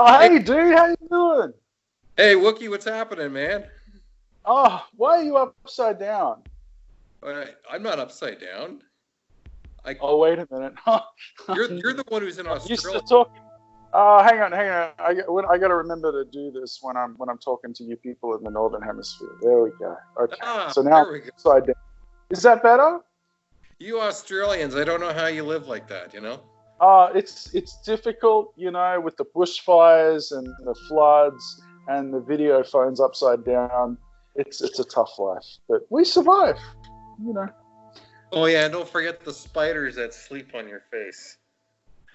Oh, hey, dude, how you doing? Hey, Wookie, what's happening, man? Oh, why are you upside down? I'm not upside down. I, Oh, wait a minute. you're the one who's in I'm used to Australia. talk. Oh, hang on. I got to remember to do this when I'm talking to you people in the northern hemisphere. There we go. Okay. So now There we I'm go. upside down. Is that better? You Australians, I don't know how you live like that, you know? It's difficult, with the bushfires and the floods and the video phones upside down. It's a tough life, but we survive. You know. Oh yeah, and don't forget the spiders that sleep on your face.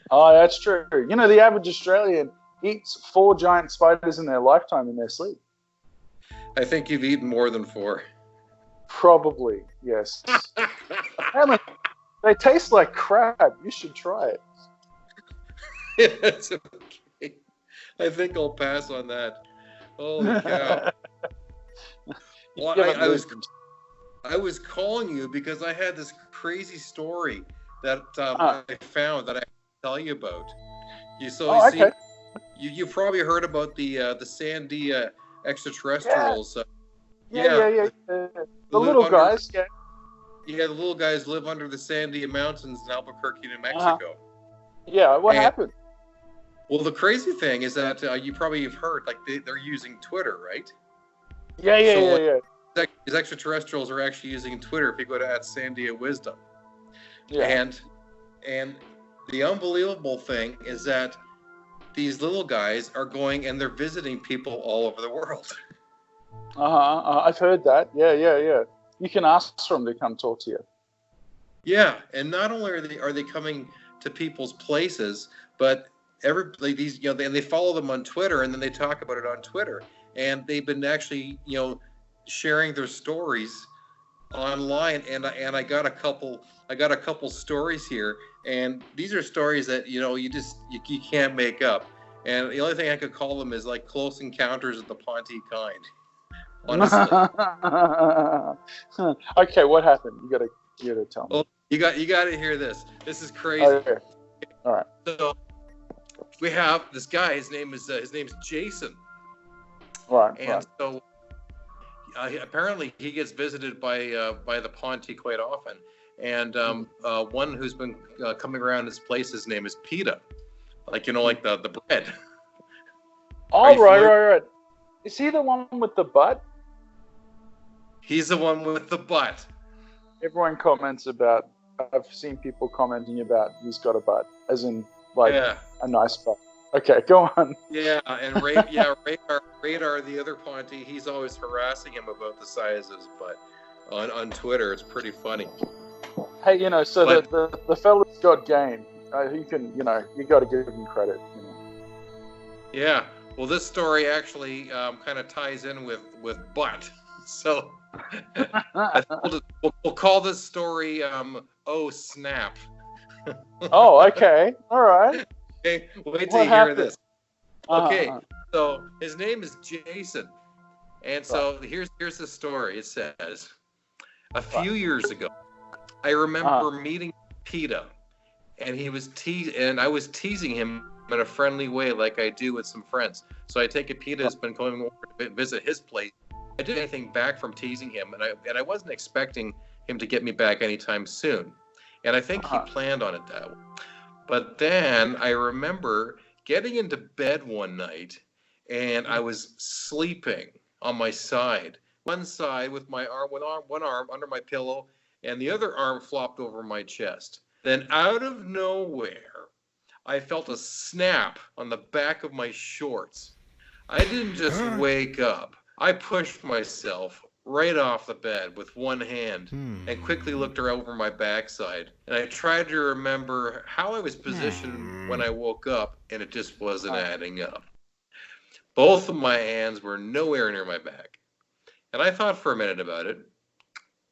Oh, that's true. The average Australian eats 4 giant spiders in their lifetime in their sleep. I think you've eaten more than 4. Probably, yes. Apparently, they taste like crab. You should try it. It's okay. I think I'll pass on that. Holy cow. Well, I was calling you because I had this crazy story that I found that I have to tell you about. Okay. You probably heard about the Sandia extraterrestrials. Yeah. The little guys. Yeah. Yeah, the little guys live under the Sandia Mountains in Albuquerque, New Uh-huh. Mexico. Yeah. What happened? Well, the crazy thing is that you probably have heard, like they're using Twitter, right? Yeah. These extraterrestrials are actually using Twitter. If you go to @SandiaWisdom, Yeah. and the unbelievable thing is that these little guys are going and they're visiting people all over the world. I've heard that. Yeah. You can ask for them to come talk to you. Yeah, and not only are they coming to people's places, but these and they follow them on Twitter, and then they talk about it on Twitter, and they've been actually sharing their stories online, and I got a couple stories here, and these are stories that you can't make up, and the only thing I could call them is like close encounters of the Pon-tee kind. Honestly. Okay, what happened? You gotta tell me. Oh, you got to hear this. This is crazy. Okay. All right. So we have this guy. His name's Jason. Right. So apparently he gets visited by the Pon-tee quite often. And one who's been coming around his place, his name is Peta, like the bread. Oh, right. Is he the one with the butt? He's the one with the butt. Everyone comments about. I've seen people commenting about he's got a butt, as in a nice butt. Okay, go on. Yeah, and Radar, the other Pon-tee, he's always harassing him about the size of his butt on Twitter. It's pretty funny. Hey, the fella's got game. You got to give him credit. Yeah. Well, this story actually kind of ties in with butt. So we'll call this story "Oh Snap." Oh, okay. All right. Okay, wait till you hear this. Okay, so his name is Jason, and so here's the story. It says, a few years ago, I remember meeting Peta, and I was teasing him in a friendly way, like I do with some friends. So I take it Peta's been going over to visit his place. I didn't get anything back from teasing him, and I wasn't expecting him to get me back anytime soon. And I think he planned on it that way. But then I remember getting into bed one night, and I was sleeping on my side. One side with my one arm under my pillow, and the other arm flopped over my chest. Then out of nowhere, I felt a snap on the back of my shorts. I didn't just wake up. I pushed myself right off the bed with one hand and quickly looked over my backside. And I tried to remember how I was positioned when I woke up, and it just wasn't adding up. Both of my hands were nowhere near my back. And I thought for a minute about it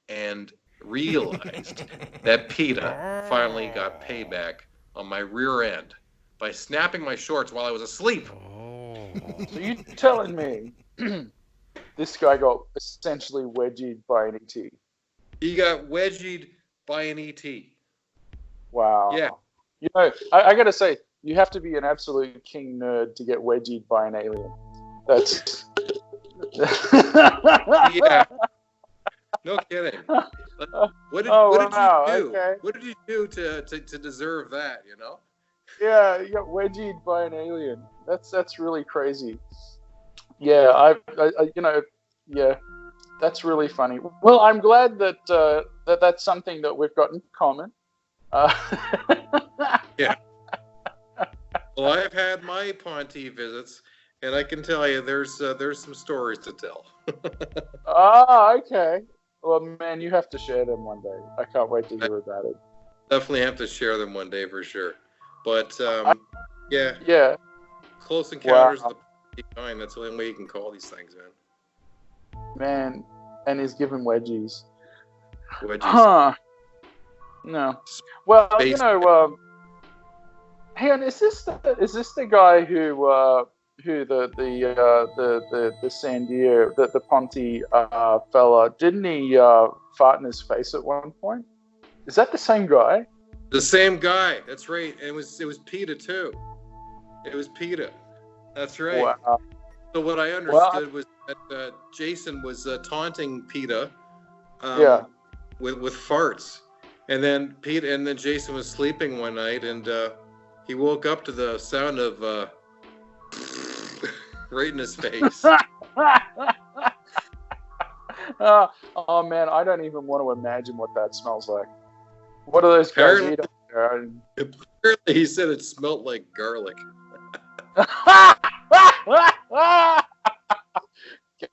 and realized that Peta finally got payback on my rear end by snapping my shorts while I was asleep. So you're telling me this guy got essentially wedgied by an ET? He got wedgied by an ET. Wow. Yeah. I got to say, You have to be an absolute king nerd to get wedgied by an alien. That's yeah. No kidding. What did you do? Okay. What did you do to deserve that? You know? Yeah, you got wedgied by an alien. That's really crazy. Yeah, I yeah, that's really funny. Well, I'm glad that that's something that we've got in common. Yeah. Well, I've had my Pon-tee visits, and I can tell you there's some stories to tell. Okay. Well, man, you have to share them one day. I can't wait to hear about it. Definitely have to share them one day for sure. But yeah. Close encounters of the Pon-tee kind. That's the only way you can call these things, man. Man, and he's giving wedgies. Wedgies. Huh. No. Well, you know, hang on. Is this the guy who the Sandia, the Pon-tee fella? Didn't he fart in his face at one point? Is that the same guy? The same guy. That's right. And it was PETA too. It was PETA. That's right. Wow. So what I understood was that Jason was taunting PETA. With farts, and then Jason was sleeping one night, and he woke up to the sound of right in his face. Oh man, I don't even want to imagine what that smells like. What do those guys eat up there? Apparently, he said it smelled like garlic.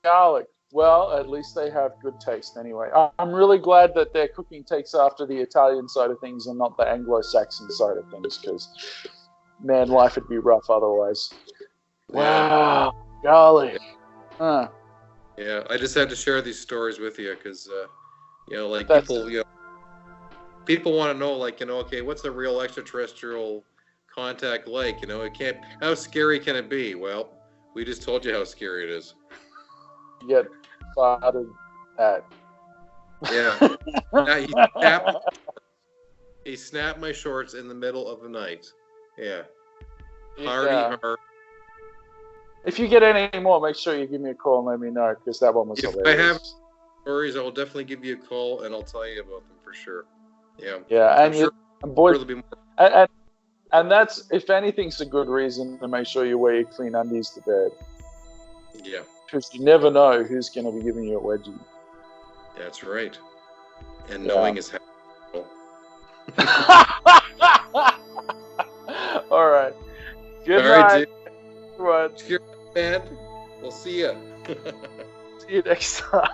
Garlic. Well, at least they have good taste anyway. I'm really glad that their cooking takes after the Italian side of things and not the Anglo-Saxon side of things, because, man, life would be rough otherwise. Wow, garlic. Huh. Yeah, I just had to share these stories with you because, people want to know, okay, what's a real extraterrestrial contact like? How scary can it be? Well, we just told you how scary it is. Get farted at. Yeah. He snapped my shorts in the middle of the night. Yeah. Hard. If you get any more, make sure you give me a call and let me know, because that one was hilarious. If I have stories, I will definitely give you a call and I'll tell you about them for sure. Yeah. Yeah, and that's, if anything's, a good reason to make sure you wear your clean undies to bed. Yeah. Because you never know who's going to be giving you a wedgie. That's right. And knowing is how. All right. Good night. All right, man. We'll see you. See you next time.